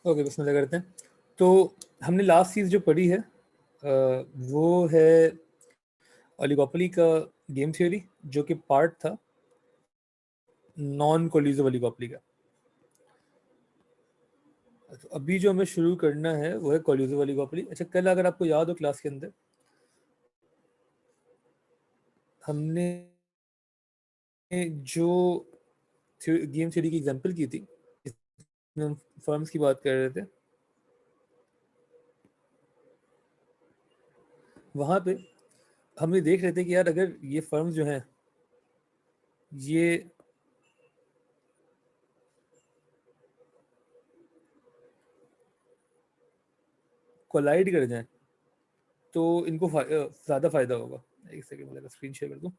Okay, बिस्मिल्लाह करते हैं। तो हमने लास्ट चीज़ जो पढ़ी है वो है ओलिगोपोली का गेम थ्योरी, जो कि पार्ट था नॉन कोलिजिव ओलिगोपोली का। तो अभी जो हमें शुरू करना है वो है कोलिजिव ओलिगोपोली। अच्छा, कल अगर आपको याद हो क्लास के अंदर हमने जो गेम थ्योरी की एग्जांपल की थी, इसमें हम फर्म्स की बात कर रहे थे, वहाँ पे हम ये देख रहे थे कि यार अगर ये फर्म्स जो हैं ये कोलाइड कर जाएं तो इनको ज़्यादा फायदा होगा। एक सेकंड में स्क्रीन शेयर कर दूँ।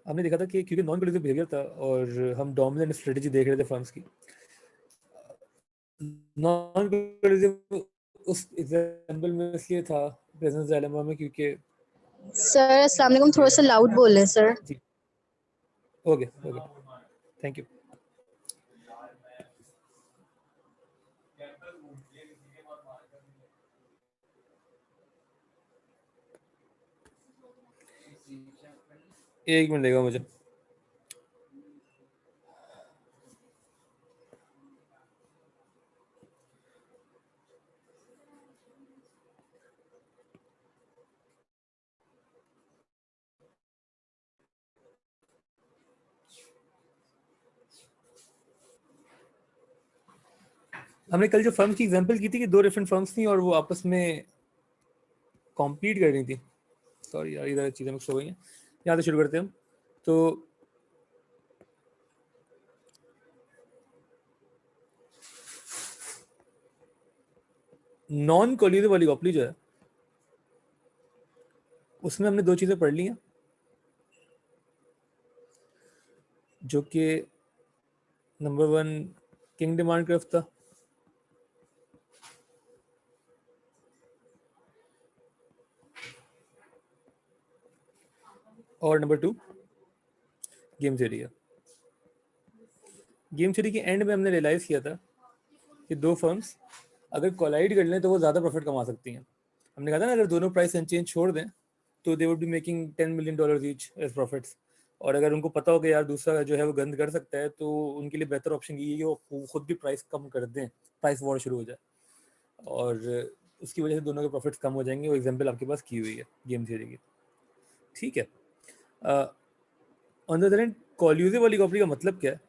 हमने देखा था कि क्योंकि नॉन कोलिजिव बिहेवियर था और हम डोमिनेंट स्ट्रेटेजी देख रहे थे फर्म्स की, नॉन कोलिजिव उस एग्जांपल में इसलिए था प्रेजेंस डायलेमा में क्योंकि सर अस्सलाम वालेकुम, थोड़ा सा लाउड बोल रहे हैं सर। जी ओके ओके, थैंक यू। एक मिनट देगा मुझे। हमने कल जो फर्म्स की एग्जांपल की थी कि 2 डिफरेंट फर्म्स थी और वो आपस में कॉम्पीट कर रही थी। सॉरी यार, इधर चीज़ें मिक्स हो गई हैं। यहाँ से शुरू करते हैं हम। तो नॉन कोलिजिव ओलिगोपोली जो है उसमें हमने 2 चीज़ें पढ़ ली हैं, जो कि नंबर 1 किंग डिमांड कर्व था, और नंबर 2 गेम थ्योरी है। गेम थ्योरी के एंड में हमने रियलाइज़ किया था कि 2 फर्म्स अगर कोलाइड कर लें तो वो ज़्यादा प्रॉफिट कमा सकती हैं। हमने कहा था ना, अगर दोनों प्राइस अनचेंज छोड़ दें तो they would be making $10 million each as profits. और अगर उनको पता हो कि यार दूसरा जो है वो गंद कर सकता है, तो उनके लिए बेहतर ऑप्शन ये है कि वो खुद भी प्राइस कम कर दें, प्राइस वॉर शुरू हो जाए, और उसकी वजह से दोनों के प्रॉफिट्स कम हो जाएंगे। वो एग्जाम्पल आपके पास की हुई है गेम थ्योरी की, ठीक है। On the other hand, collusive oligopoly का मतलब क्या है?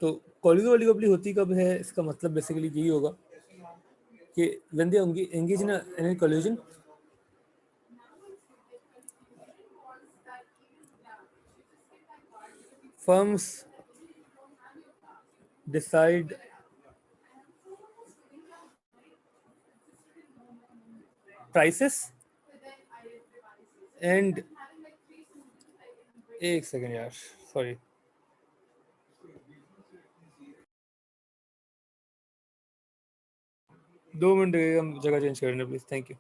तो कोलिजिव ओलिगोपोली होती कब है, इसका मतलब बेसिकली यही होगा कि when they engage in a collision, firms decide prices and एक सेकेंड यार, सॉरी, दो मिनट हम जगह चेंज करने प्लीज, थैंक यू।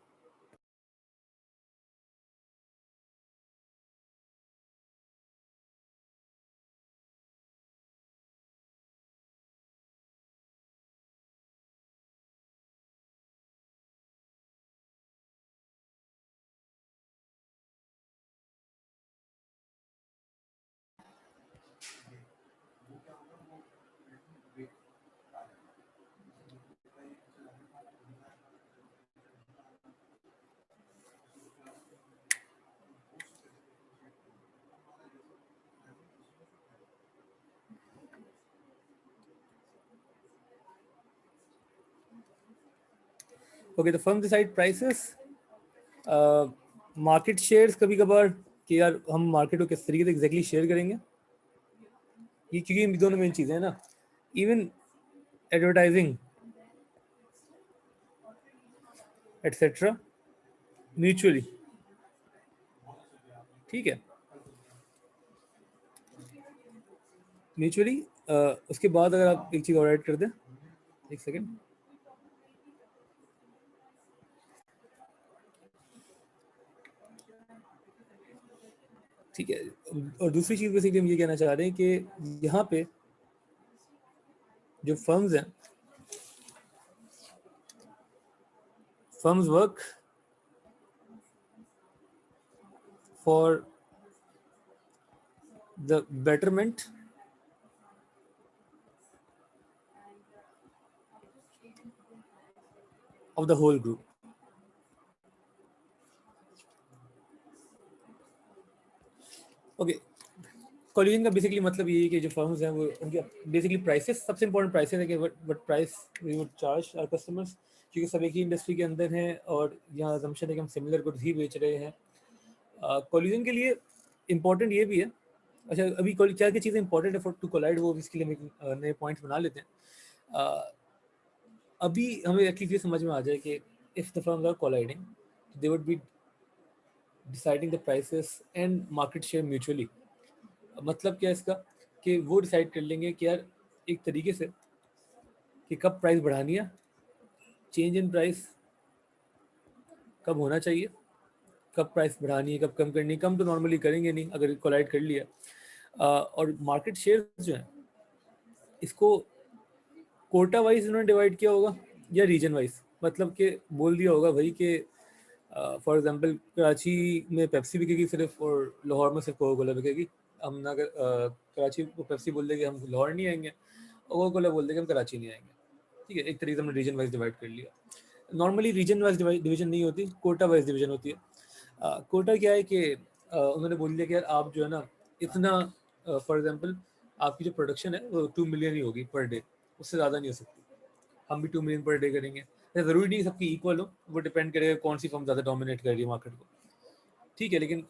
ओके, तो firm decide prices, market shares कभी कभार कि यार हम मार्केट को किस तरीके से एग्जैक्टली शेयर करेंगे, ये क्योंकि दोनों मेन चीज़ें हैं ना। इवन एडवर्टाइजिंग एटसेट्रा म्यूचुअली, ठीक है, म्यूचुअली। उसके बाद अगर आप एक चीज़ और ऐड कर दें, एक सेकेंड, ठीक है। और दूसरी चीज़ बेसिकली हम ये कहना चाह रहे हैं कि यहाँ पे जो फर्म्स हैं, firms work for the betterment of the whole group. Okay, collusion का बेसिकली मतलब ये है कि जो फर्म्स हैं वो उनके बेसिकली प्राइसेस, सबसे इंपॉर्टेंट प्राइसेस है कि what price we would charge our customers, क्योंकि सब एक ही इंडस्ट्री के अंदर हैं और यहाँ असम्पशन है कि हम सिमिलर गुड्स ही बेच रहे हैं। कोलिजन के लिए इम्पोर्टेंट ये भी है, अच्छा अभी क्या क्या चीज़ें इंपॉर्टेंट है फॉर टू कोलाइड, वो इसके लिए हम नए पॉइंट्स बना लेते हैं। अभी हमें एक्चुअली समझ में आ जाए कि if the firms are colluding they would be deciding the prices and market share mutually. मतलब क्या है इसका, कि वो डिसाइड कर लेंगे कि यार एक तरीके से कि कब प्राइस बढ़ानी है, चेंज इन प्राइस कब होना चाहिए, कब प्राइस बढ़ानी है, कब कम करनी है। कम तो नॉर्मली करेंगे नहीं अगर कोलाइड कर लिया। और मार्केट शेयर जो है इसको कोटा वाइज उन्होंने डिवाइड किया होगा या रीजन वाइज, मतलब कि बोल दिया होगा भाई कि फॉर एग्जांपल कराची में पेप्सी बिकेगी सिर्फ और लाहौर में सिर्फ कोका कोला बिकेगी। हम ना अगर कराची को पेप्सी बोल देंगे हम लाहौर नहीं आएंगे, और कोका कोला बोल देंगे हम कराची नहीं आएंगे। ठीक है, एक तरीके से हमने रीजन वाइज डिवाइड कर लिया। नॉर्मली रीजन वाइज डिवीजन नहीं होती, कोटा वाइज डिवीजन होती है। कोटा क्या है कि उन्होंने बोल दिया कि यार आप जो है ना इतना, फॉर एग्जांपल आपकी जो प्रोडक्शन है वो 2 मिलियन ही होगी पर डे, उससे ज़्यादा नहीं हो सकती। हम भी 2 मिलियन पर डे करेंगे, ज़रूरी नहीं सबकी इक्वल हो, वो डिपेंड करेगा कौन सी फर्म ज़्यादा डोमिनेट कर रही है मार्केट को। ठीक है, लेकिन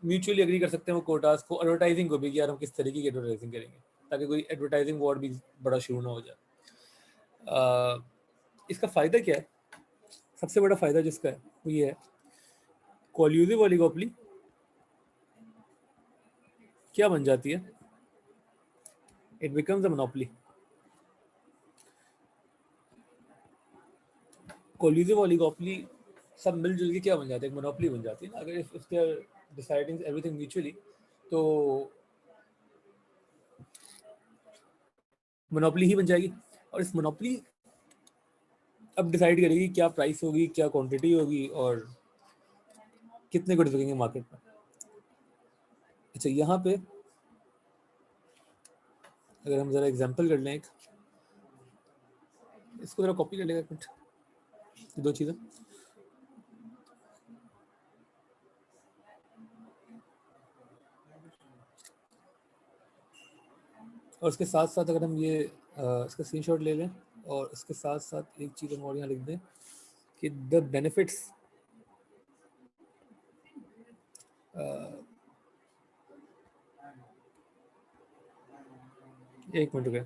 म्यूचुअली एग्री कर सकते हैं वो कोटास को, एडवर्टाइजिंग को भी कि यार हम किस तरीके की एडवर्टाइजिंग करेंगे ताकि कोई एडवर्टाइजिंग वॉर भी बड़ा शुरू ना हो जाए। इसका फ़ायदा क्या है, सबसे बड़ा फ़ायदा जिसका है वो ये है, कोल्यूसिव ओलिगोपोली क्या बन जाती है, it becomes a monopoly. Collusive oligopoly सब मिलजुल के क्या बन जाता है, एक मोनोपोली बन जाती है ना। अगर if they are deciding everything mutually तो मोनोपोली ही बन जाएगी। और इस मोनोपोली अब डिसाइड करेगी क्या प्राइस होगी, क्या क्वांटिटी होगी और कितने गुड्स बिकेंगे मार्केट में। अच्छा, यहाँ पे अगर हम जरा एग्जांपल कर लें, एक इसको जरा कॉपी कर लेगा एक मिनट, दो चीज़ें। और उसके साथ साथ अगर हम ये इसका स्क्रीनशॉट ले लें और इसके साथ साथ एक चीज़ हम और यहाँ लिख दें कि द बेनिफिट्स, एक मिनट रुपये,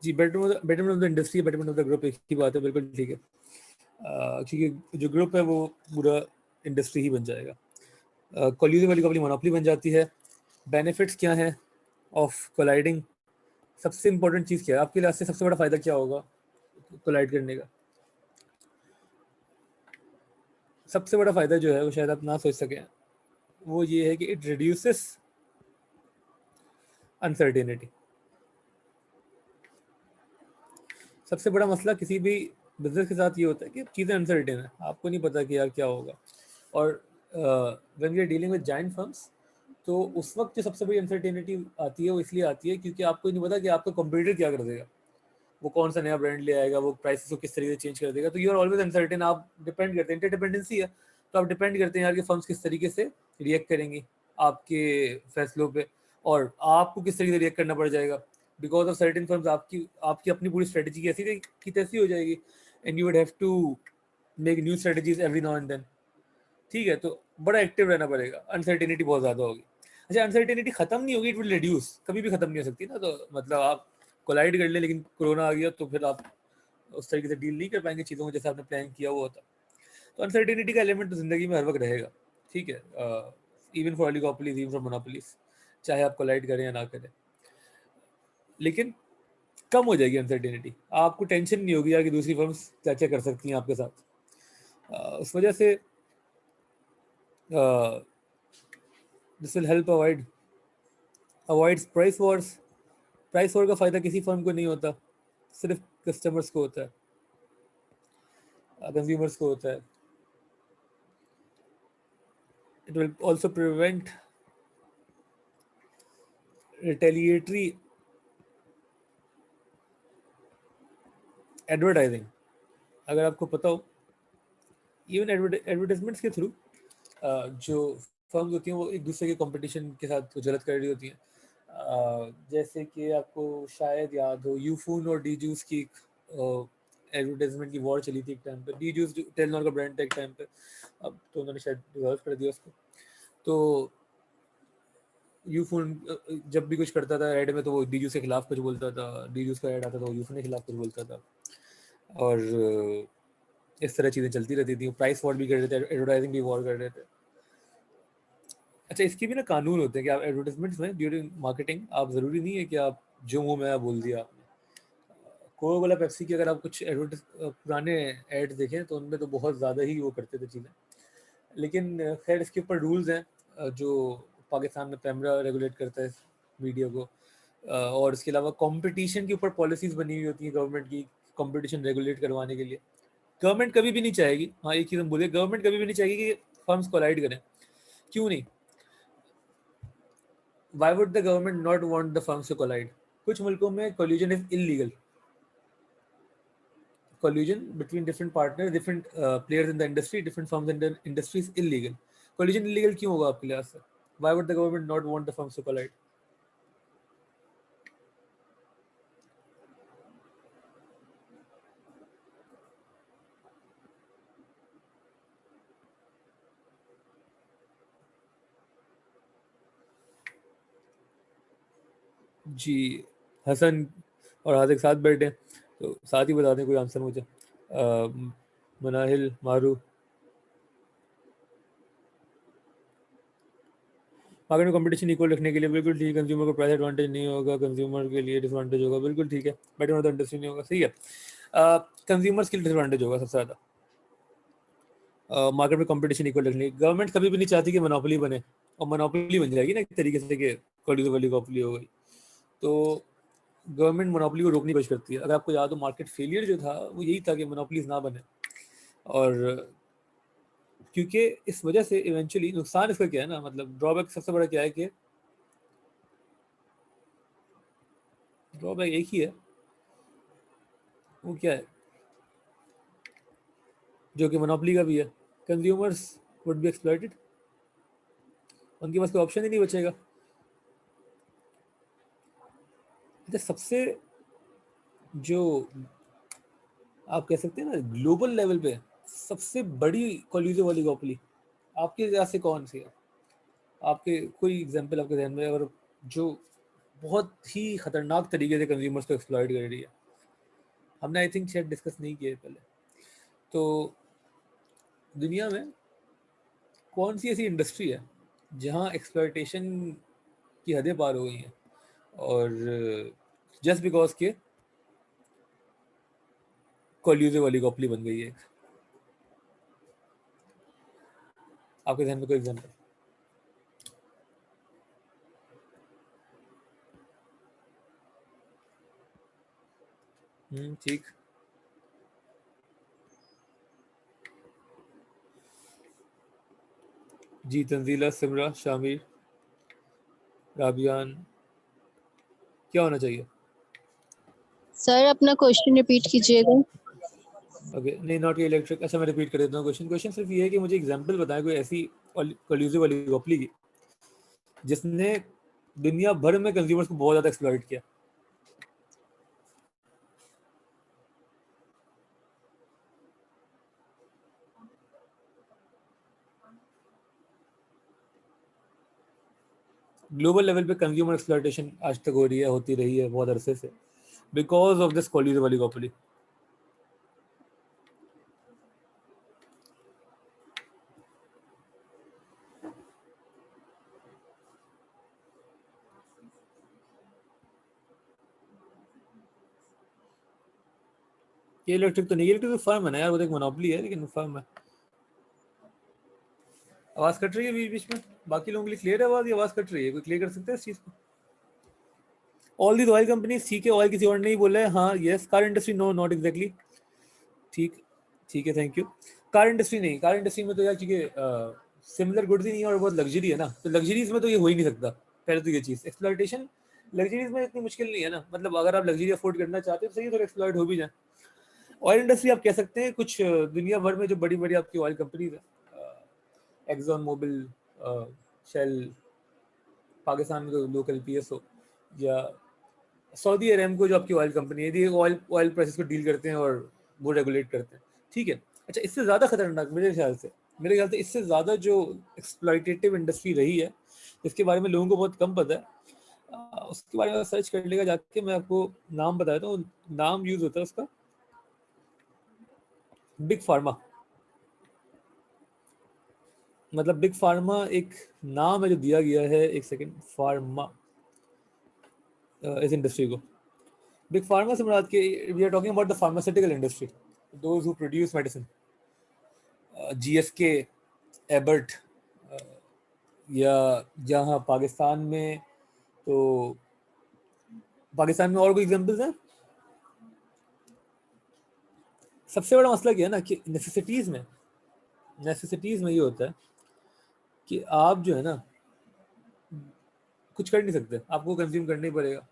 जी betterment of the industry, betterment of the group, एक ही बात है, बिल्कुल ठीक है। क्योंकि जो ग्रुप है वो पूरा इंडस्ट्री ही बन जाएगा। कोल्यूसिव वाली कंपनी मोनोपोली बन जाती है। बेनिफिट्स क्या है ऑफ कोलाइडिंग, सबसे इंपॉर्टेंट चीज़ क्या है आपके लिहाज से, सबसे बड़ा फायदा क्या होगा कोलाइड करने का? सबसे बड़ा फायदा जो है वो शायद आप ना सोच सकें, वो ये है कि इट रिड्यूसेस अनसर्टेनिटी। सबसे बड़ा मसला किसी भी बिजनेस के साथ ये होता है कि चीज़ें अनसर्टेन है, आपको नहीं पता कि यार क्या होगा। और when we are dealing with giant firms तो उस वक्त जो सबसे बड़ी अनसर्टेनिटी आती है वो इसलिए आती है क्योंकि आपको नहीं पता कि आपका कंपटीटर क्या कर देगा, वो कौन सा नया ब्रांड ले आएगा, वो प्राइसेस को किस तरीके से चेंज कर देगा। तो यू आर ऑलवेज अनसर्टेन, आप डिपेंड करते हैं, इंटरडिपेंडेंसी है, तो आप डिपेंड करते हैं यार कि फर्म्स किस तरीके से रिएक्ट करेंगी आपके फैसलों पे, और आपको किस तरीके से रिएक्ट करना पड़ जाएगा। बिकॉज ऑफ सर्टेन फर्म्स आपकी आपकी अपनी पूरी स्ट्रेटजी कैसी की तैसी हो जाएगी, and you would have to make new strategies every now and then. ठीक है, तो बड़ा एक्टिव रहना पड़ेगा, अनसर्टेनिटी बहुत ज़्यादा होगी। अच्छा, अनसर्टेनिटी खत्म नहीं होगी, इट विल रिड्यूस, कभी भी खत्म नहीं हो सकती ना। तो मतलब आप कोलाइड कर ले, लेकिन कोरोना आ गया तो फिर आप उस तरीके से डील नहीं कर पाएंगे चीज़ों को जैसे आपने प्लान किया हुआ होता। तो अनसर्टेनिटी का एलिमेंट तो जिंदगी में हर वक्त रहेगा, ठीक है, even for oligopolies, even for monopolies, चाहे आप कोलाइड करें या ना करें, लेकिन कम हो जाएगी अनसर्टेनिटी। आपको टेंशन नहीं होगी यार कि दूसरी फर्म्स क्या क्या कर सकती हैं आपके साथ। उस वजह से this will help avoid price Wars. Price war का फायदा किसी फर्म को नहीं होता, सिर्फ कस्टमर्स को होता है, कंज्यूमर्स को होता है। It will also prevent retaliatory advertising. अगर आपको पता हो, इवन एडवर्टाइजमेंट्स के थ्रू जो फर्म्स होती हैं वो एक दूसरे के कंपटीशन के साथ गलत कर रही होती हैं। जैसे कि आपको शायद याद हो, यूफून और डी जूस की एडवर्टाइजमेंट की वॉर चली थी एक टाइम पे। डी जूस टेलनॉर का ब्रांड था एक टाइम पे, अब तो उन्होंने शायद डिसॉल्व कर दिया उसको। तो यूफून जब भी कुछ करता था एड में तो वो डी जूस के खिलाफ कुछ बोलता था, डी जूस का एड आता था वो यूफून के खिलाफ कुछ बोलता था, और इस तरह चीज़ें चलती रहती थी। प्राइस वॉर भी कर रहे थे, एडवर्टाइजिंग भी वॉर कर रहे थे। अच्छा, इसके भी ना कानून होते हैं कि आप एडवर्टाइजमेंट्स में ड्यूरिंग मार्केटिंग आप ज़रूरी नहीं है कि आप जो मुँह में आया बोल दिया आपने। कोका कोला पेप्सी की अगर आप कुछ पुराने एड देखें तो उनमें तो बहुत ज़्यादा ही वो करते थे चीज़ें, लेकिन खैर इसके ऊपर रूल्स हैं जो पाकिस्तान में पैमरा रेगुलेट करता है मीडिया को, और इसके अलावा कंपटीशन के ऊपर पॉलिसीज बनी हुई होती हैं गवर्नमेंट की, कंपटीशन रेगुलेट करवाने के लिए। गवर्नमेंट कभी भी नहीं चाहेगी, हाँ एक चीज़ हम बोले, गवर्नमेंट कभी भी नहीं चाहेगी कि फर्म्स कोलाइड करें। क्यों नहीं? Why would the government not want the firms to collide? कुछ मुल्कों में collusion is illegal. Collusion between different partners, different players in the industry, different firms in the industry is illegal. Collusion illegal क्यों होगा आपके लिहाज से? Why would the government not want the firms to collide? जी, हसन और हाजिक साथ बैठे हैं, तो साथ ही बता दें कोई आंसर मुझे। मनाहिल, मारू। मार्केट में कंपटीशन इक्वल रखने के लिए बिल्कुल ठीक है, कंज्यूमर को प्राइस एडवांटेज नहीं होगा, कंज्यूमर के लिए डिसएडवांटेज होगा, बिल्कुल ठीक है। बेटर ऑफ द इंडस्ट्री नहीं होगा, सही है। कंज्यूमर्स के लिए डिसएडवांटेज होगा सबसे ज़्यादा। मार्केट में कंपटीशन इक्वल रखने, गवर्नमेंट कभी भी नहीं चाहती कि मोनोपोली बने, और मोनोपोली बन जाएगी ना एक तरीके से कि ओलिगोपोली हो गई, तो गवर्नमेंट मोनोपोली को रोकने की कोशिश करती है। अगर आपको याद हो, मार्केट फेलियर जो था वो यही था कि मोनोपोलीज ना बने, और क्योंकि इस वजह से इवेंचुअली नुकसान इसका क्या है ना, मतलब ड्रॉबैक सबसे बड़ा क्या है कि ड्रॉबैक एक ही है, वो क्या है, जो कि मोनोपोली का भी है, कंज्यूमर्स वुड बी एक्सप्लॉइटेड, उनके पास कोई ऑप्शन ही नहीं बचेगा। अच्छा, सबसे जो आप कह सकते हैं ना ग्लोबल लेवल पे सबसे बड़ी कोलिजिव ओलिगोपोली आपके लिहाज से कौन सी है? आपके कोई एग्जांपल आपके ध्यान में, और जो बहुत ही खतरनाक तरीके से कंज्यूमर्स को एक्सप्लॉइट कर रही है? हमने आई थिंक शायद डिस्कस नहीं किया है पहले। तो दुनिया में कौन सी ऐसी इंडस्ट्री है जहां एक्सप्लॉइटेशन की हदें पार हो गई हैं, और जस्ट बिकॉज के कोलिजिव ओलिगोपोली बन गई है? आपके ध्यान में कोई एग्जांपल? ठीक। जी, तंजीला, सिमरा, शामिर, राबियान, क्या होना चाहिए? सर अपना क्वेश्चन रिपीट कीजिएगा। ओके, नहीं, नॉट ये इलेक्ट्रिक। अच्छा, मैं रिपीट कर देता हूँ क्वेश्चन। क्वेश्चन सिर्फ ये है कि मुझे एग्जांपल बताएं कोई ऐसी कोलिजिव ओलिगोपोली की जिसने दुनिया भर में कंज्यूमर्स को बहुत ज़्यादा एक्सप्लॉइट किया। ग्लोबल लेवल पे कंज्यूमर एक्सप्लॉइटेशन आज तक हो रही है, होती रही है बहुत अरसे से, because of this collusive oligopoly. ये इलेक्ट्रिक तो नहीं, इलेक्ट्रिक तो फर्म है ना यार, वो तो एक मोनोपोली है, लेकिन फर्म है। आवाज कट रही है बीच बीच में, बाकी लोगों के लिए क्लियर है आवाज, आवाज कट रही है, कोई क्लियर कर सकता है इस चीज को? ऑल दी ऑयल कंपनी, ठीक है, ऑयल किसी और ने नहीं बोला है। हाँ, yes, car industry, no, not exactly. ठीक, ठीक है, थैंक यू। कार इंडस्ट्री नहीं, कार इंडस्ट्री में तो यार क्योंकि सिमिलर गुड्स ही नहीं है और बहुत लग्जरी है ना, तो लग्जरीज में तो ये हो ही नहीं सकता। पहले तो ये चीज, एक्सप्लॉइटेशन लग्जरीज में इतनी मुश्किल नहीं है ना, मतलब अगर आप लग्जरी अफोर्ड करना चाहते हो तो सही है, थोड़ा एक्सप्लॉइट हो भी जाए। ऑयल इंडस्ट्री आप कह सकते हैं कुछ दुनिया भर में जो बड़ी बड़ी आपकी ऑयल कंपनीज है, एक्सॉन मोबिल, शेल, पाकिस्तान में तो लोकल पीएसओ, या सऊदी अरेमको जो आपकी ऑयल कंपनी है, ये ऑयल प्राइसेस को डील करते हैं और वो रेगुलेट करते हैं, ठीक है। अच्छा, इससे ज़्यादा खतरनाक मेरे ख्याल से इससे ज़्यादा जो एक्सप्लॉइटेटिव इंडस्ट्री रही है, इसके बारे में लोगों को बहुत कम पता है, उसके बारे में सर्च कर लेगा जाके, मैं आपको नाम बताता हूँ। नाम यूज होता है उसका, बिग फार्मा। मतलब बिग फार्मा एक नाम है जो दिया गया है, एक सेकेंड, फार्मा इस इंडस्ट्री को। बिग फार्मा से मुराद के, we are talking about the pharmaceutical industry, those who produce medicine, GSK, Abbott, या जहाँ पाकिस्तान में, तो पाकिस्तान में और कोई एग्जांपल्स हैं? सबसे बड़ा मसला क्या है ना कि नेसेसिटीज में ये होता है कि आप जो है ना कुछ कर नहीं सकते, आपको कंज्यूम करना ही पड़ेगा।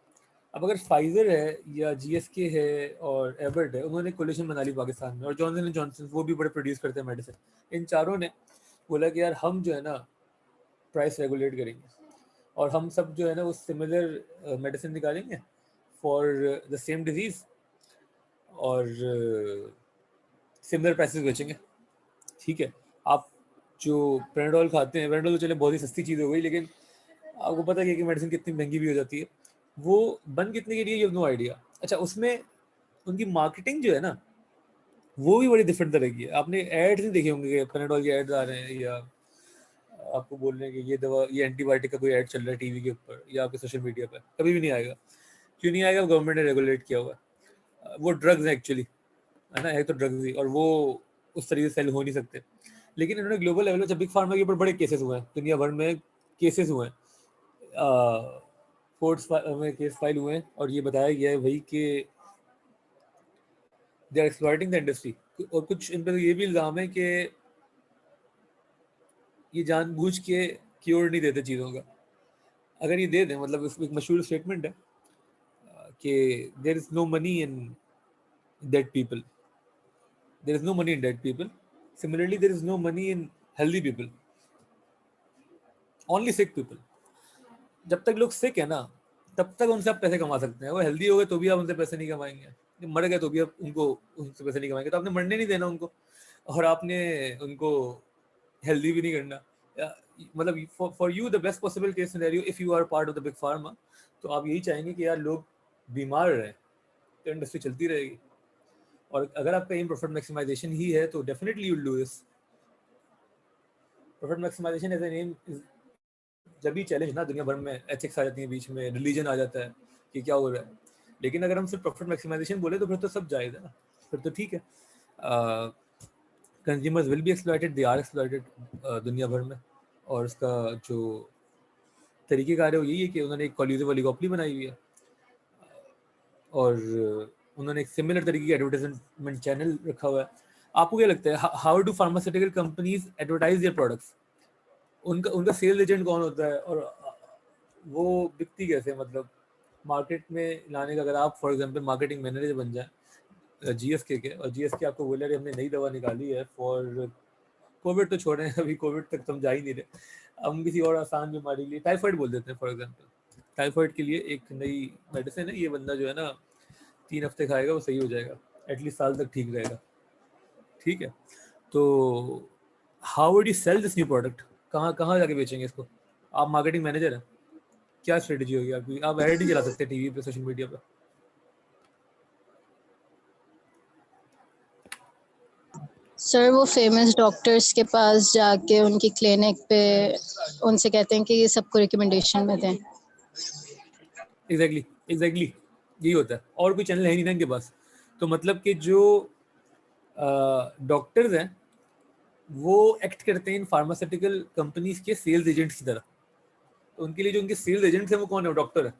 अब अगर फाइजर है या जीएसके है और एबर्ट है, उन्होंने कोलिशन बना ली पाकिस्तान में, और जॉनसन एंड जॉनसन, वो भी बड़े प्रोड्यूस करते हैं मेडिसिन, इन चारों ने बोला कि यार हम जो है ना प्राइस रेगुलेट करेंगे, और हम सब जो है ना वो सिमिलर मेडिसिन निकालेंगे फॉर द सेम डिजीज, और सिमिलर प्राइसेस बेचेंगे, ठीक है। आप जो पेनाडोल खाते हैं, पेनाडोल तो चले बहुत ही सस्ती चीज़ हो गई, लेकिन आपको पता है कि मेडिसिन कितनी महंगी भी हो जाती है, वो बन कितने के लिए, यू हैव नो आइडिया। अच्छा, उसमें उनकी मार्केटिंग जो है ना वो भी बड़ी डिफरेंट तरह की है। आपने एड्स नहीं देखे होंगे कि पेनाडोल के एड्स आ रहे हैं, या आपको बोल रहे हैं कि ये दवा, ये एंटीबायोटिक का कोई ऐड चल रहा है टीवी के ऊपर या आपके सोशल मीडिया पर, कभी भी नहीं आएगा। क्यों नहीं आएगा? गवर्नमेंट ने रेगुलेट किया हुआ है। वो ड्रग्स हैं एक्चुअली, है ना, है तो ड्रग्स ही, और वो उस तरीके से सेल हो नहीं सकते। लेकिन इन्होंने ग्लोबल लेवल पे बिग फार्मा के ऊपर बड़े केसेस हुए हैं, दुनिया भर में केसेस हुए हैं, कोर्ट्स में केस फाइल हुए हैं, और ये बताया गया है भाई कि they are exploiting the industry. और कुछ इन पर ये भी इल्ज़ाम है कि ये जानबूझ के क्योर नहीं देते चीज़ों का। अगर ये दे दें, मतलब एक मशहूर स्टेटमेंट है कि there is no money in dead people, there is no money in dead people, similarly there is no money in healthy people, only sick people. जब तक लोग सिक है ना, तब तक उनसे आप पैसे कमा सकते हैं। वो हेल्दी हो गए तो भी आप उनसे पैसे नहीं कमाएंगे, मर गए तो भी आप उनको उनसे पैसे नहीं कमाएंगे। तो आपने मरने नहीं देना उनको, और आपने उनको हेल्दी भी नहीं करना। मतलब for you the best possible case scenario, if you are part of the big pharma, तो आप यही चाहेंगे कि यार लोग बीमार रहे, तो इंडस्ट्री चलती रहेगी। और अगर आपका एम प्रॉफिट मैक्सिमाइजेशन ही है तो definitely you will do this. Profit maximization as an aim, जब भी चैलेंज ना दुनिया भर में एथिक्स आ जाती है बीच में, रिलीजन आ जाता है कि क्या हो रहा है। लेकिन अगर हम सिर्फ प्रॉफिट मैक्सिमाइजेशन बोले तो फिर तो सब जायज़ है ना, फिर तो ठीक है। Consumers will be exploited, they are exploited दुनिया भर में। और उसका जो तरीक़ेकार है वो यही है कि उन्होंने एक कॉल्यूसिव ओलिगोपोली बनाई हुई है, और उन्होंने एक सिमिलर तरीके की एडवर्टाइजमेंट चैनल रखा हुआ है। आपको क्या लगता है, how do pharmaceutical companies advertise their products? उनका उनका सेल्स एजेंट कौन होता है, और वो बिकती कैसे? मतलब मार्केट में लाने का, अगर आप फॉर एग्जांपल मार्केटिंग मैनेजर बन जाए जीएसके के, और जीएसके आपको बोले अरे हमने नई दवा निकाली है फॉर कोविड, तो छोड़ें अभी कोविड तक तो हम जा ही नहीं रहे, हम किसी और आसान बीमारी के लिए, टाइफाइड बोल देते हैं फॉर एग्जांपल, टाइफाइड के लिए एक नई मेडिसिन है, ये बंदा जो है ना 3 हफ्ते खाएगा वो सही हो जाएगा, एटलीस्ट साल तक ठीक रहेगा, ठीक है। तो how would you sell this new product? कहाँ कहाँ जाके बेचेंगे इसको? आप मार्केटिंग मैनेजर हैं, क्या स्ट्रेटजी होगी आपकी? आप ऐड नहीं चला सकते टीवी पे, सोशल मीडिया पे। सर वो फेमस डॉक्टर्स के पास जाके उनकी क्लिनिक पे उनसे कहते हैं कि ये सबको रिकमेंडेशन में दें। एग्जैक्टली एग्जैक्टली यही होता है, और कोई चैनल है नहीं ना इनके पास। तो मतलब कि जो डॉक्टर्स हैं वो एक्ट करते हैं इन फार्मास्यूटिकल कंपनीज के सेल्स एजेंट्स की तरह। तो उनके लिए जो उनके सेल्स एजेंट्स हैं वो कौन है? डॉक्टर है।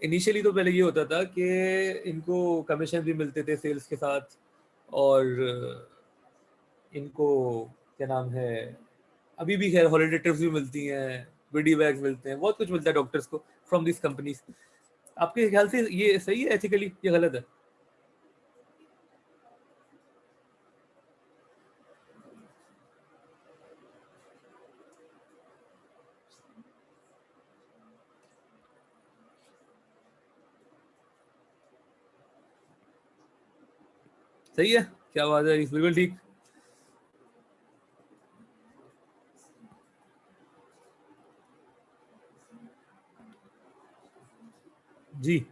इनिशियली तो पहले ये होता था कि इनको कमीशन भी मिलते थे सेल्स के साथ, और इनको क्या नाम है, अभी भी खैर हॉलीडे ट्रिप्स भी मिलती हैं, गोडी बैग्स मिलते हैं, बहुत कुछ मिलता है डॉक्टर्स को फ्रॉम दिस कंपनीज। आपके ख्याल से ये सही है एथिकली या गलत है? सही है, क्या बात है, बिल्कुल ठीक। जी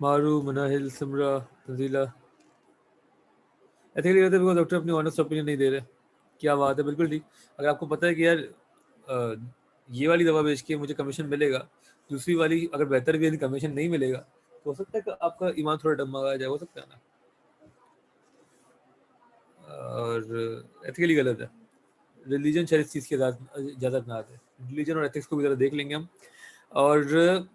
मारू, मनाहिल, सिमरा, तंजीला, एथिकली रहते बिकॉज डॉक्टर अपनी ऑनेस्ट ओपिनियन नहीं दे रहे। क्या बात है, बिल्कुल ठीक। अगर आपको पता है कि यार ये वाली दवा बेच के मुझे कमीशन मिलेगा, दूसरी वाली अगर बेहतर भी है कमीशन नहीं मिलेगा, तो हो सकता है कि आपका ईमान थोड़ा डगमगा जाए, हो सकता है ना। और एथिकली गलत है। रिलीजन शायद इस चीज़ की इजाज़त ना आते। रिलीजन और एथिक्स को भी ज़रा देख लेंगे हम। और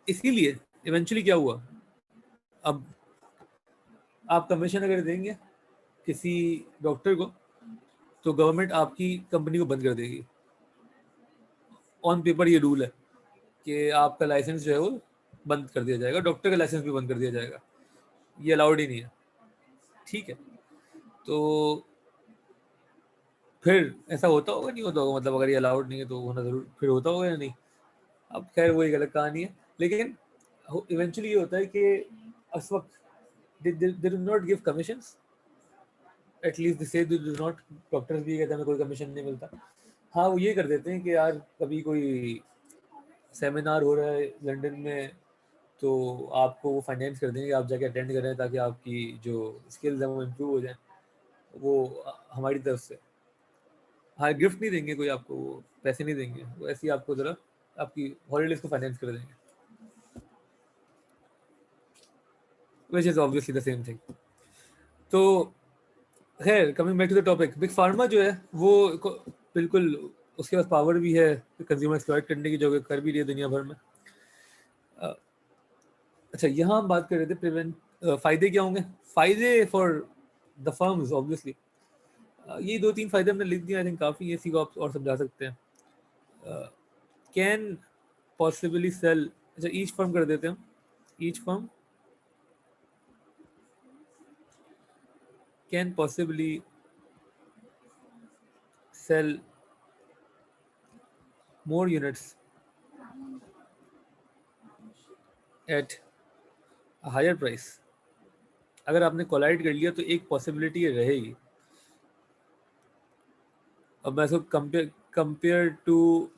इसीलिए इवेंचुअली क्या हुआ, अब आप कमीशन अगर देंगे किसी डॉक्टर को तो गवर्नमेंट आपकी कंपनी को बंद कर देगी। ऑन पेपर ये रूल है कि आपका लाइसेंस जो है वो बंद कर दिया जाएगा, डॉक्टर का लाइसेंस भी बंद कर दिया जाएगा, ये अलाउड ही नहीं है। ठीक है, तो फिर ऐसा होता होगा नहीं होता होगा, मतलब अगर ये अलाउड नहीं है तो होना जरूर फिर होता होगा या नहीं? अब खैर वो एक अलग कहानी है, लेकिन इवेंचुअली ये होता है कि उस वक्त they do not give commissions, at least this do not. Doctors भी कहते हैं हमें कोई कमीशन नहीं मिलता। हाँ, वो ये कर देते हैं कि यार कभी कोई सेमिनार हो रहा है लंदन में तो आपको वो फाइनेंस कर देंगे, आप जाके अटेंड करें ताकि आपकी जो स्किल्स हैं वो इम्प्रूव हो जाए, वो हमारी तरफ से। हाँ, गिफ्ट नहीं देंगे कोई आपको, वो पैसे नहीं देंगे, वो ऐसे ही आपको ज़रा आपकी हॉलीडेज को फाइनेंस कर देंगे, which is obviously the same thing. तो खैर, coming back to the topic, big pharma जो है वो बिल्कुल उसके पास पावर भी है कंज्यूमर एक्सप्लॉइट करने की, जो कि कर भी रही है दुनिया भर में। अच्छा, यहाँ हम बात कर रहे थे प्रिवेंट, फायदे क्या होंगे? फायदे फॉर द फर्म्स ऑब्वियसली, ये दो तीन फायदे हमने लिख दिए, आई थिंक काफ़ी है, इसी को आप और समझा सकते हैं। कैन पॉसिबली सेल, अच्छा ईच फर्म कर देते हैं हम, each firm can possibly sell more units at higher price. अगर आपने कोलाइड कर लिया तो एक पॉसिबिलिटी ये रहेगी। अब मैं इसको compare to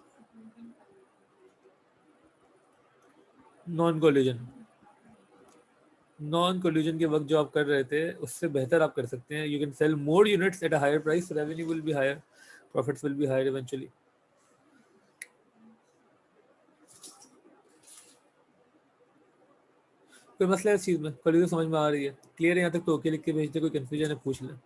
non collusion, non collusion के वक्त जो आप कर रहे थे उससे बेहतर आप कर सकते हैं। You can sell more units at a higher price, revenue will be higher, profits will be higher eventually. कोई मसला है इस चीज़ में? कोई समझ में आ रही है? क्लियर है यहाँ तक तो ओके लिख के भेज दे, कोई कंफ्यूजन है पूछ लें।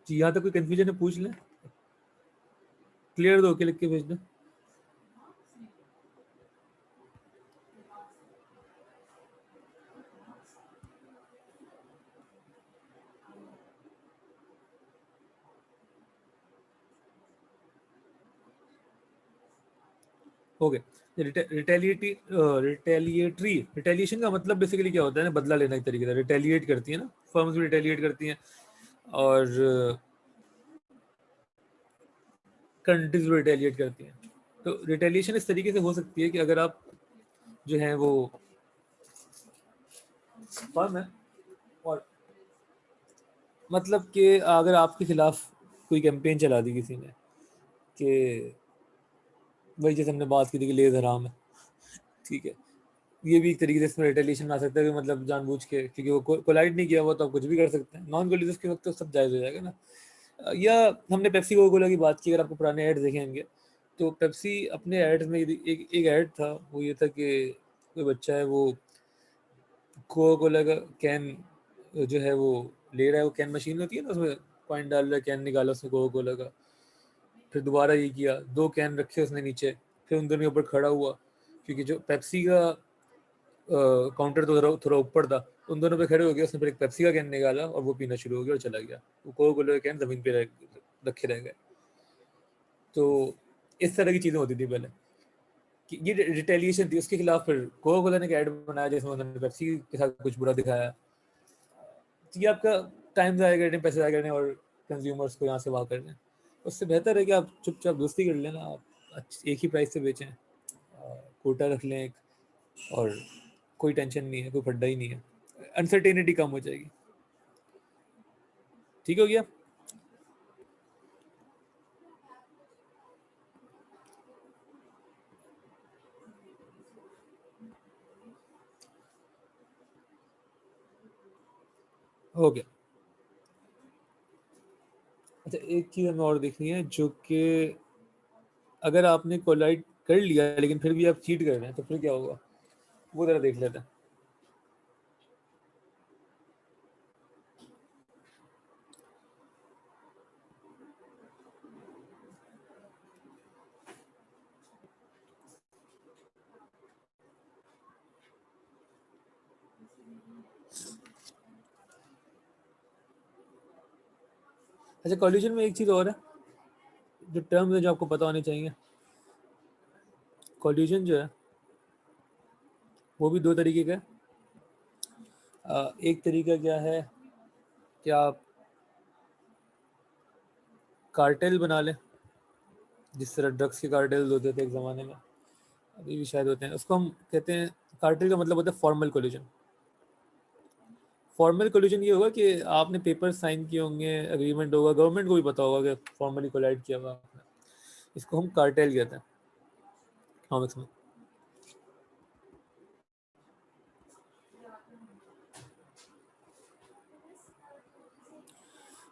जी, यहाँ तक कोई कंफ्यूजन है पूछ लें, क्लियर तो ओके लिख के भेज दें। ओके, रिटेलिएशन का मतलब बेसिकली क्या होता है ना, बदला लेना एक तरीके से। रिटेलिएट करती है ना, फर्म्स भी रिटेलिएट करती हैं और कंट्रीज भी रिटेलिएट करती हैं। तो रिटेलिएशन इस तरीके से हो सकती है कि अगर आप जो है वो फर्म है और मतलब कि अगर आपके खिलाफ कोई कैंपेन चला दी किसी ने कि वही जैसे हमने बात की थी कि लेज़ हराम है, ठीक है, ये भी एक तरीके से इसमें रिटेलिएशन आ सकता है कि मतलब जानबूझ के, क्योंकि वो कोलाइड नहीं किया हुआ तो आप कुछ भी कर सकते हैं। नॉन कोलिजन के वक्त तो सब जायज़ हो जाएगा ना। या हमने पेप्सी कोला की बाला की बात की, अगर आपको पुराने एड्स देखे होंगे तो पेप्सी अपने एड्स में एक एड था, वो ये था कि कोई बच्चा है वो कोका कोला का कैन जो है वो ले रहा है, वो कैन मशीन होती है ना, उसमें कॉइन डाल रहा है, कैन निकाला उसने कोका कोला का, फिर दोबारा ये किया, 2 कैन रखे उसने नीचे, फिर उन दोनों के ऊपर खड़ा हुआ, क्योंकि जो पेप्सी का काउंटर तो थोड़ा ऊपर था, उन दोनों पे खड़े हो गए, उसने फिर एक पेप्सी का कैन निकाला और वो पीना शुरू हो गया और चला गया। वो कोका कोला का कैन जमीन पे रखे रह गए। तो इस तरह की चीज़ें होती थी पहले कि ये रिटेलिएशन थी, उसके खिलाफ फिर कोका कोला ने एक ऐड बनाया जिसमें उन्होंने पेप्सी के साथ कुछ बुरा दिखाया। तो ये आपका टाइम ज़ाया करने, पैसे ज़ाया करने और कंज्यूमर्स को यहाँ से वहाँ करने, उससे बेहतर है कि आप चुपचाप दोस्ती कर लेना, आप एक ही प्राइस से बेचें, कोटा रख लें एक, और कोई टेंशन नहीं है, कोई फड्डा ही नहीं है, अनसर्टेनिटी कम हो जाएगी। ठीक हो गया। हो गया। अच्छा, एक चीज़ हमें और देखनी है, जो कि अगर आपने कोलाइड कर लिया लेकिन फिर भी आप चीट कर रहे हैं तो फिर क्या होगा, वो ज़रा देख लेते हैं। अच्छा, कॉल्यूशन में एक चीज़ और है, जो टर्म्स है जो आपको पता होनी चाहिए। कॉल्यूशन जो है वो भी 2 तरीके का है। एक तरीका क्या है कि आप कार्टेल बना लें, जिस तरह ड्रग्स के कार्टेल्स होते थे एक ज़माने में, अभी भी शायद होते हैं, उसको हम कहते हैं, कार्टेल का मतलब होता है फॉर्मल कोल्यूशन। फॉर्मल कोल्यूशन ये होगा कि आपने पेपर साइन किए होंगे, एग्रीमेंट होगा, गवर्नमेंट को भी पता होगा कि फॉर्मली कोलाइड किया हुआ आपने, इसको हम कार्टेल कहते हैं इकोनॉमिक्स में।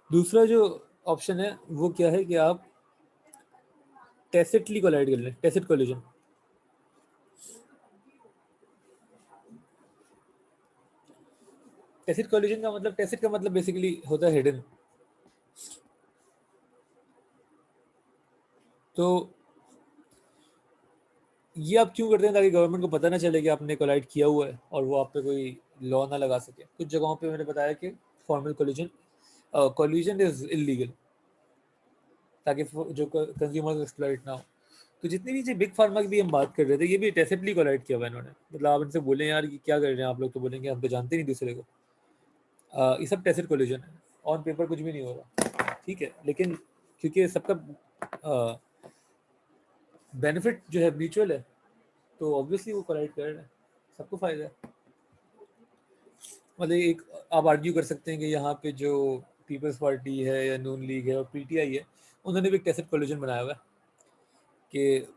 दूसरा जो ऑप्शन है वो क्या है कि आप टैसिटली कोलाइड कर लें, टैसिट कोल्यूशन। टैसिट कोल्यूशन का मतलब, टैसिट का मतलब बेसिकली होता है हिडन। तो ये आप क्यों करते हैं, ताकि गवर्नमेंट को पता ना चले कि आपने कोलाइड किया हुआ है और वो आप पे कोई लॉ ना लगा सके। कुछ जगहों पे मैंने बताया कि फॉर्मल कोल्यूशन इज इलीगल, ताकि जो कंज्यूमर्स एक्सप्लॉइट ना हो। तो जितनी भी जो बिग फार्मा की भी हम बात कर रहे थे, ये भी टैसिटली कोलाइड किया हुआ है इन्होंने। मतलब आप इनसे बोलें यार कि क्या कर रहे हैं आप लोग, तो बोलेंगे हम तो जानते नहीं दूसरे को। ये सब टैसिट कोल्यूशन है, ऑन पेपर कुछ भी नहीं हो रहा, ठीक है, लेकिन क्योंकि सबका बेनिफिट जो है म्यूचुअल है, तो ऑब्वियसली वो कोलाइड कर रहे हैं, सबको फायदा है। मतलब एक आप आर्ग्यू कर सकते हैं कि यहाँ पे जो पीपल्स पार्टी है या नून लीग है और पीटीआई है, उन्होंने भी एक टैसिट कोल्यूशन बनाया हुआ है कि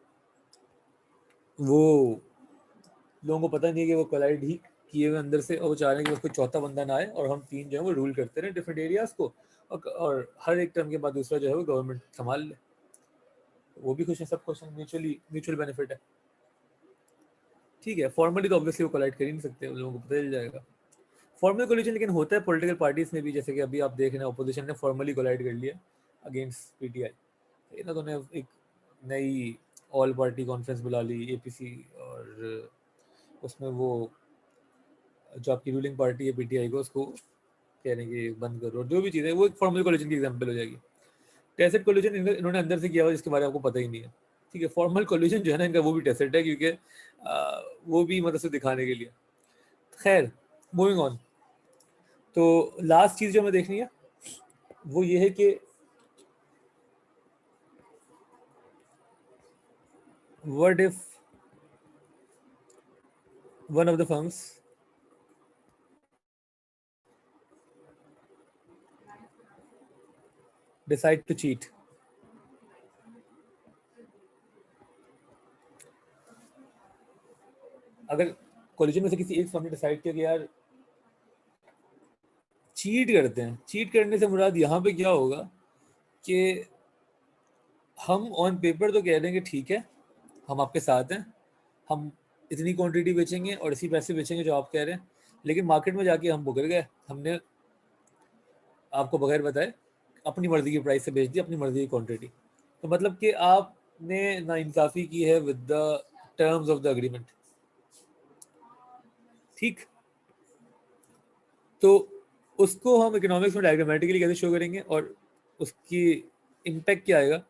वो लोगों को पता नहीं है कि वो कोलाइड ही किए हुए अंदर से, और वो चाह रहे हैं कि उसको चौथा बंदा ना आए और हम तीन जो है वो रूल करते रहे डिफरेंट एरियाज को, और हर एक टर्म के बाद दूसरा जो है वो गवर्नमेंट संभाल ले। वो भी खुश है, सब खुश है, म्यूचुअल बेनिफिट है। ठीक है, फॉर्मली तो ऑब्वियसली वो कोलाइड कर ही नहीं सकते, उन लोगों को पता चल जाएगा। फॉर्मल कोलिजन लेकिन होता है पॉलिटिकल पार्टीज में भी, जैसे कि अभी आप देख रहे हैं अपोजिशन ने फॉर्मली कोलाइड कर लिया अगेंस्ट पीटीआई। ना तो उन्हें एक नई ऑल पार्टी कॉन्फ्रेंस बुला ली एपीसी, और उसमें वो जो आपकी रूलिंग पार्टी है पीटीआई को, उसको कह रहे हैं कि बंद करो, जो भी चीज़ है वो एक फॉर्मल कोलिजन की एग्जाम्पल हो जाएगी। टैसिट कोलिजन इन्होंने अंदर से किया हुआ जिसके बारे में आपको पता ही नहीं है। ठीक है, फॉर्मल कोल्यूशन जो है ना इनका वो भी टेसेट है, क्योंकि वो भी मतलब से दिखाने के लिए। खैर, मूविंग ऑन। तो लास्ट चीज जो हमें देखनी है वो ये है कि what if one of the firms decide to cheat. अगर कोलिजन में से किसी एक फर्म ने डिसाइड किया कि यार चीट करते हैं, चीट करने से मुराद यहाँ पे क्या होगा कि हम ऑन पेपर तो कह देंगे ठीक है हम आपके साथ हैं, हम इतनी क्वांटिटी बेचेंगे और इसी पैसे बेचेंगे जो आप कह रहे हैं, लेकिन मार्केट में जाके हम मुकर गए, हमने आपको बगैर बताए अपनी मर्जी की प्राइस से बेच दी, अपनी मर्जी की क्वांटिटी। तो मतलब कि आपने नाइंसाफ़ी की है with the terms of the agreement. ठीक, तो उसको हम इकोनॉमिक्स में डायग्रामेटिकली कैसे शो करेंगे और उसकी इम्पैक्ट क्या आएगा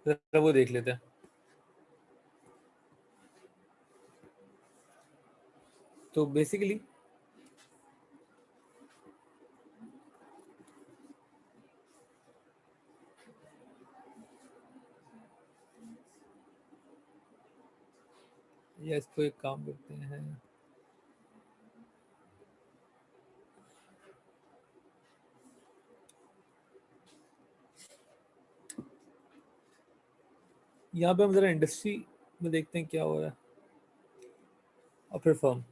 जरा वो देख लेते हैं। तो बेसिकली या इसको एक काम करते हैं, यहाँ पे हम जरा इंडस्ट्री में देखते हैं क्या हो रहा है और फिर फर्म।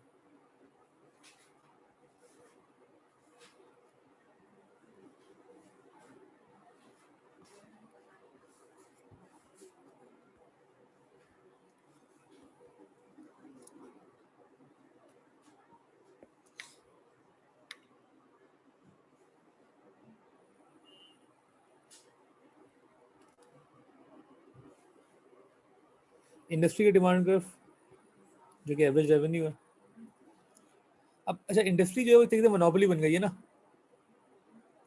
इंडस्ट्री की डिमांड कर्व जो कि एवरेज रेवेन्यू है। अब अच्छा, इंडस्ट्री जो है वो एक तरीके से मोनोपोली बन गई है ना,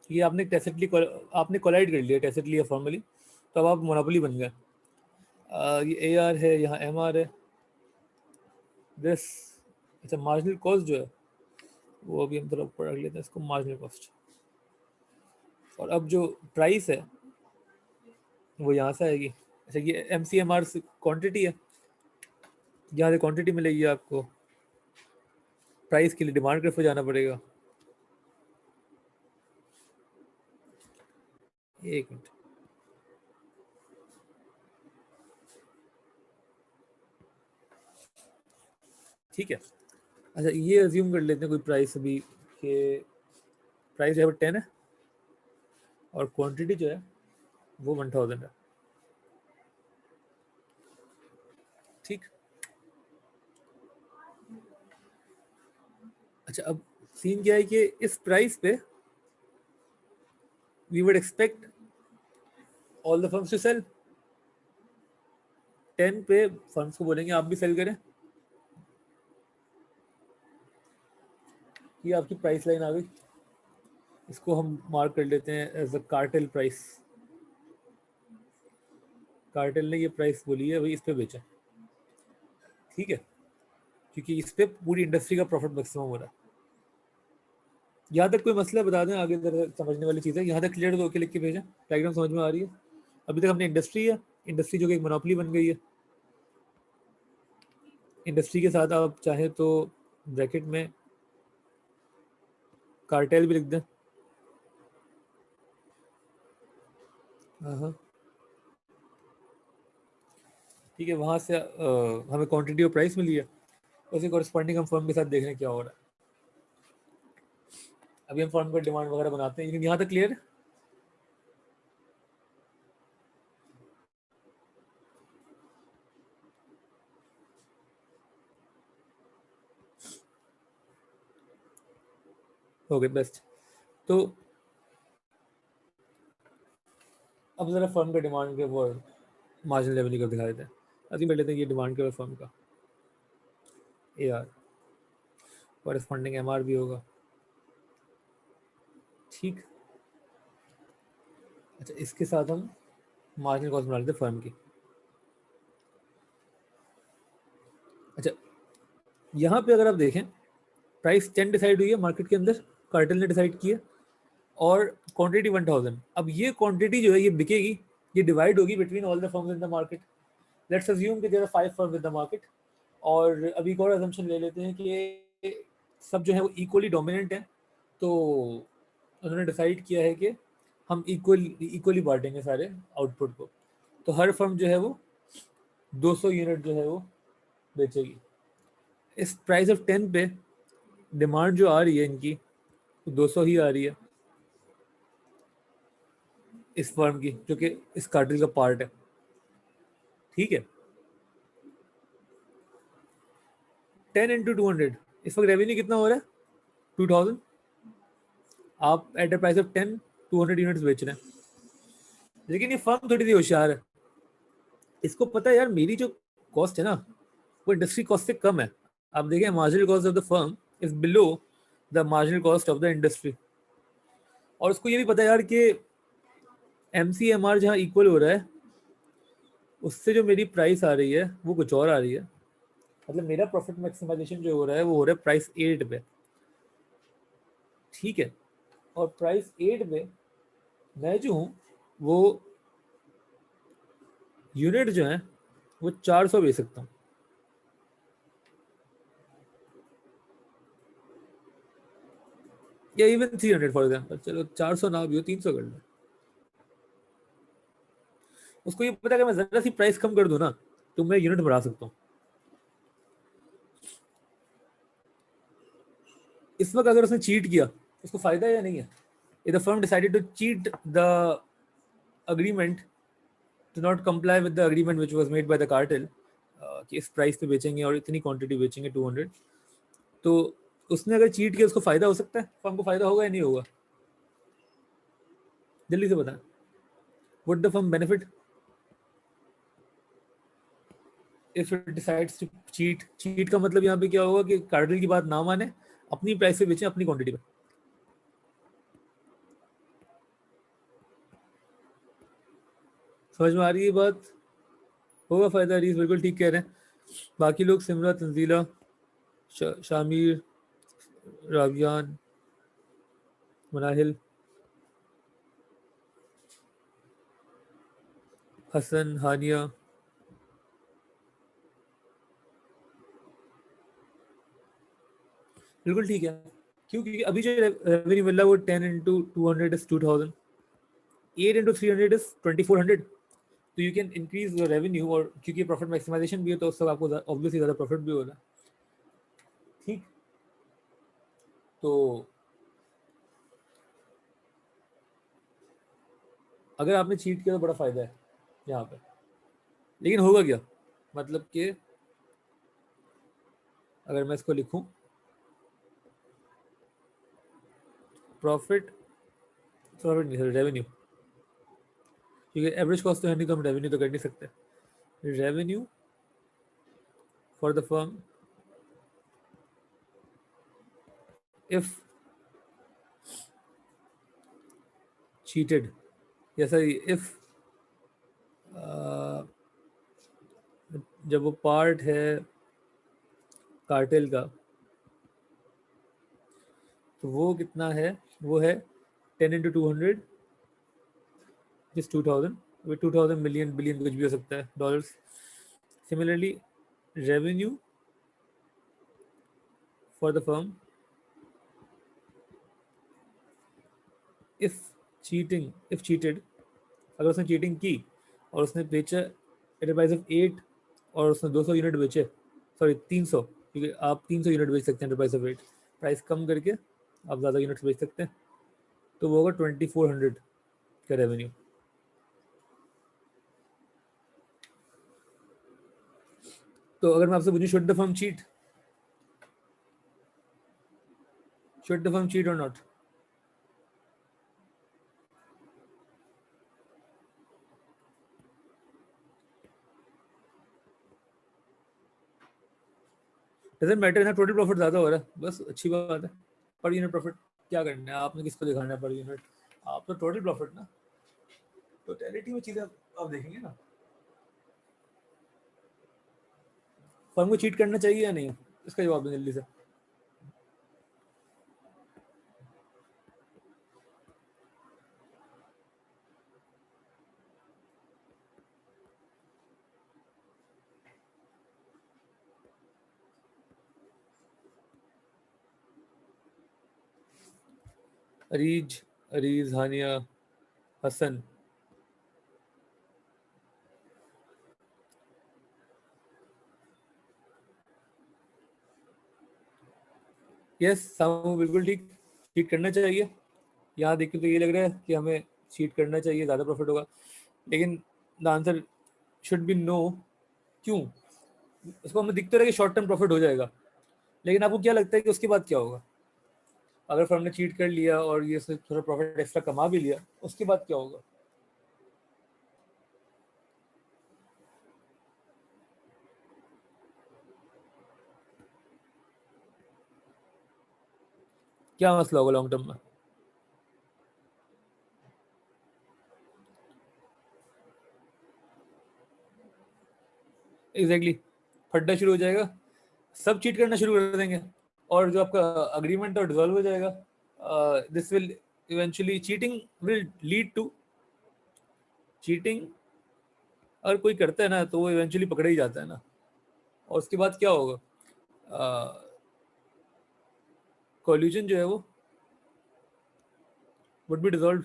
ये आपने टैसिटली आपने कोलाइड कर लिया, टैसिटली या फॉर्मली, तो अब आप मोनोपोली बन गए। ये ए आर है, यहाँ एम आर है, दिस अच्छा मार्जिनल कॉस्ट जो है वो अभी हम थोड़ा ऊपर रख लेते हैं इसको, मार्जिनल कॉस्ट। और अब जो प्राइस है वो यहाँ से आएगी। अच्छा, ये M C M R quantity है, यहाँ से क्वान्टिटी मिलेगी आपको, प्राइस के लिए डिमांड कर्व पे जाना पड़ेगा। एक मिनट, ठीक है। अच्छा, ये अज्यूम कर लेते हैं कोई प्राइस अभी कि प्राइस जो है 10 है और क्वांटिटी जो है वो 1000 है। ठीक, अच्छा अब सीन क्या है कि इस प्राइस पे we would expect all the firms to sell. 10 पे फर्म्स को बोलेंगे आप भी सेल करें, ये आपकी प्राइस लाइन आ गई। इसको हम मार्क कर लेते हैं as a cartel price. Cartel ने ये प्राइस बोली है, वही इस पे बेचा, ठीक है, क्योंकि इस पे पूरी इंडस्ट्री का प्रॉफिट मैक्सिमम हो रहा है। यहाँ तक कोई मसला बता दें, आगे जरा समझने वाली चीज़ है, यहाँ तक क्लियर तो ओके लिख के भेजें, डायग्राम समझ में आ रही है। अभी तक हमने इंडस्ट्री है, इंडस्ट्री जो कि एक मोनोपोली बन गई है। इंडस्ट्री के साथ आप चाहें तो ब्रैकेट में कार्टेल भी लिख दें। हाँ, ठीक है, वहाँ से हमें क्वांटिटी और प्राइस मिली है, उसी कॉरस्पॉन्डिंग हम फर्म के साथ देख रहे हैं क्या हो रहा है। अभी हम फर्म का डिमांड वगैरह बनाते हैं, लेकिन यहाँ तक क्लियर है। हो गए बेस्ट। तो अब जरा फर्म का डिमांड के वो मार्जिनल रेवेन्यू का दिखा देते हैं। अभी कर लेते हैं ये डिमांड के फर्म का A R, corresponding M R भी होगा। ठीक, अच्छा इसके साथ हम मार्जिनल कॉस्ट बना लेते हैं फर्म की। अच्छा, यहाँ पे अगर आप देखें प्राइस 10 डिसाइड हुई है मार्केट के अंदर, कार्टेल ने डिसाइड किया, और क्वांटिटी 1000। अब ये क्वांटिटी जो है ये बिकेगी, ये डिवाइड होगी between all the firms in the market. Let's assume कि there are 5 firms in the market, और अभी एक और अजम्पशन ले लेते हैं कि ये सब जो है वो इक्वली डोमिनेंट है। तो उन्होंने डिसाइड किया है कि हम इक्वली बांटेंगे सारे आउटपुट को। तो हर फर्म जो है वो 200 यूनिट जो है वो बेचेगी। इस प्राइस ऑफ 10 पे डिमांड जो आ रही है इनकी, 200 ही आ रही है इस फर्म की, जो कि इस कार्टेल का पार्ट है। ठीक है, 10 इंटू 200, इस वक्त रेवेन्यू कितना हो रहा है? 2000। आप at the price of 10 200 units बेच रहे हैं। लेकिन ये फर्म थोड़ी सी होशियार है, इसको पता है यार मेरी जो कॉस्ट है ना वो इंडस्ट्री कॉस्ट से कम है। आप देखें marginal cost of the firm is below the marginal cost of the industry. और उसको ये भी पता है यार कि MCMR जहाँ इक्वल हो रहा है उससे जो मेरी प्राइस आ रही है वो कुछ और आ रही है। मतलब मेरा प्रॉफिट मैक्सिमाइजेशन जो हो रहा है वो हो रहा है प्राइस 8 पे। ठीक है, और प्राइस 8 पे मैं जो हूँ वो यूनिट जो है वो 400 बेच सकता हूँ। या इवन 300 फॉर एग्जाम्पल, चलो 400 ना भी हो 300 कर लो। उसको ये पता है कि मैं जरा सी प्राइस कम कर दूं ना तो मैं यूनिट बढ़ा सकता हूँ। इस वक्त अगर उसने चीट किया उसको फायदा है या नहीं है? If the firm decided to cheat the agreement, to not comply with the agreement which was made by the cartel, कि इस प्राइस पे बेचेंगे और इतनी क्वांटिटी बेचेंगे 200, तो उसने अगर चीट किया उसको फायदा हो सकता है? फर्म को फायदा होगा या नहीं होगा? जल्दी से बताएं, would the firm benefit if it decides to cheat? Cheat का मतलब यहाँ पे क्या होगा कि कार्टेल की बात ना माने, अपनी प्राइस पे बेचें, अपनी क्वांटिटी पे। समझ में आ रही है बात? होगा फायदा, रीस बिल्कुल ठीक कह रहे हैं। बाकी लोग सिमरा, तंजीला, शामिर, रावियान, मनाहिल, हसन, हानिया, बिल्कुल ठीक है। क्यों? क्योंकि अभी जो रेवेन्यू मिल रहा है वो 10 इंटू 200 इज 2000, 8 इंटू 300 इज 2400। तो you can increase your revenue, और क्योंकि प्रॉफिट मैक्सिमाइजेशन भी है तो उससे आपको ऑब्वियसली ज़्यादा प्रॉफिट भी होगा। ठीक, तो अगर आपने चीट किया तो बड़ा फायदा है यहाँ पे। लेकिन होगा क्या? मतलब कि अगर मैं इसको लिखूं प्रॉफिट, प्रॉफिट नहीं, रेवेन्यू, क्योंकि एवरेज कॉस्ट तो है नहीं तो हम रेवेन्यू तो कर नहीं सकते। Revenue for the firm if cheated, या सॉरी इफ जब वो पार्ट है कार्टेल का तो वो कितना है? वो है 10 इंटू 200 इज 2000। 2000 मिलियन बिलियन कुछ भी हो सकता है dollars. Similarly revenue for the firm if cheated, अगर उसने चीटिंग की और उसने बेचा एट प्राइस ऑफ 8 और उसने 200 यूनिट बेचे, सॉरी 300, क्योंकि आप 300 यूनिट बेच सकते हैं एट प्राइस ऑफ 8, प्राइस कम करके आप ज़्यादा यूनिट्स बेच सकते हैं, तो वो होगा 2400 का रेवेन्यू। तो अगर मैं आपसे पूछूं should the firm cheat, should the firm cheat और नॉट? डजंट मैटर ना, टोटल प्रॉफिट ज़्यादा हो रहा है, बस अच्छी बात है। पर यूनिट प्रॉफिट क्या करना है आपने, किसको दिखाना है पर यूनिट? आप तो टोटल प्रॉफिट ना, टोटलिटी में चीज़ें आप देखेंगे ना। फर्म को चीट करना चाहिए या नहीं, इसका जवाब दें जल्दी से। अरीज, अरीज, हानिया, हसन। यस सामू, बिल्कुल ठीक, चीट करना चाहिए। यहाँ देख के तो ये लग रहा है कि हमें चीट करना चाहिए, ज़्यादा प्रॉफिट होगा, लेकिन the answer should be no. क्यों? उसको हमें दिखता रहे कि शॉर्ट टर्म प्रॉफिट हो जाएगा, लेकिन आपको क्या लगता है कि उसके बाद क्या होगा? अगर फर्म ने चीट कर लिया और ये से थोड़ा प्रॉफिट एक्स्ट्रा कमा भी लिया, उसके बाद क्या होगा? क्या मसला होगा लॉन्ग टर्म में? एग्जैक्टली फटना शुरू हो जाएगा, सब चीट करना शुरू कर देंगे, और जो आपका अग्रीमेंट है डिसॉल्व हो जाएगा। This will eventually, cheating will lead to cheating. अगर कोई करता है ना तो वो इवेंचुअली पकड़ा ही जाता है ना, और उसके बाद क्या होगा? कोल्यूजन जो है वो वुड बी डिसॉल्व।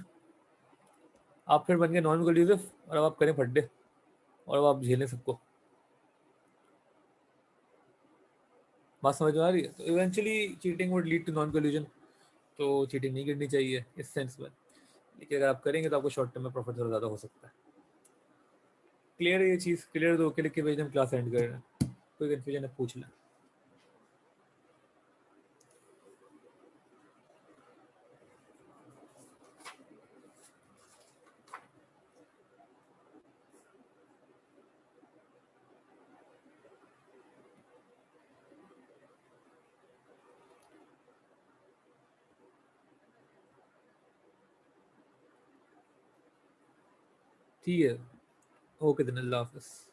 आप फिर बन गए नॉन कोल्यूसिव, और अब आप करें फड्डे, और अब आप झेलें सबको। बात समझ में आ रही है? तो eventually cheating would lead to non collusion, तो चीटिंग नहीं करनी चाहिए इस सेंस में, लेकिन अगर आप करेंगे तो आपको शॉर्ट टर्म में प्रॉफिट थोड़ा ज़्यादा हो सकता है। क्लियर है ये चीज़? क्लियर तो ओके लिख के भेज, हम क्लास एंड कर रहे हैं। कोई कन्फ्यूजन है पूछ लें। ठीक है, ओके दिन, अल्लाह हाफिज़।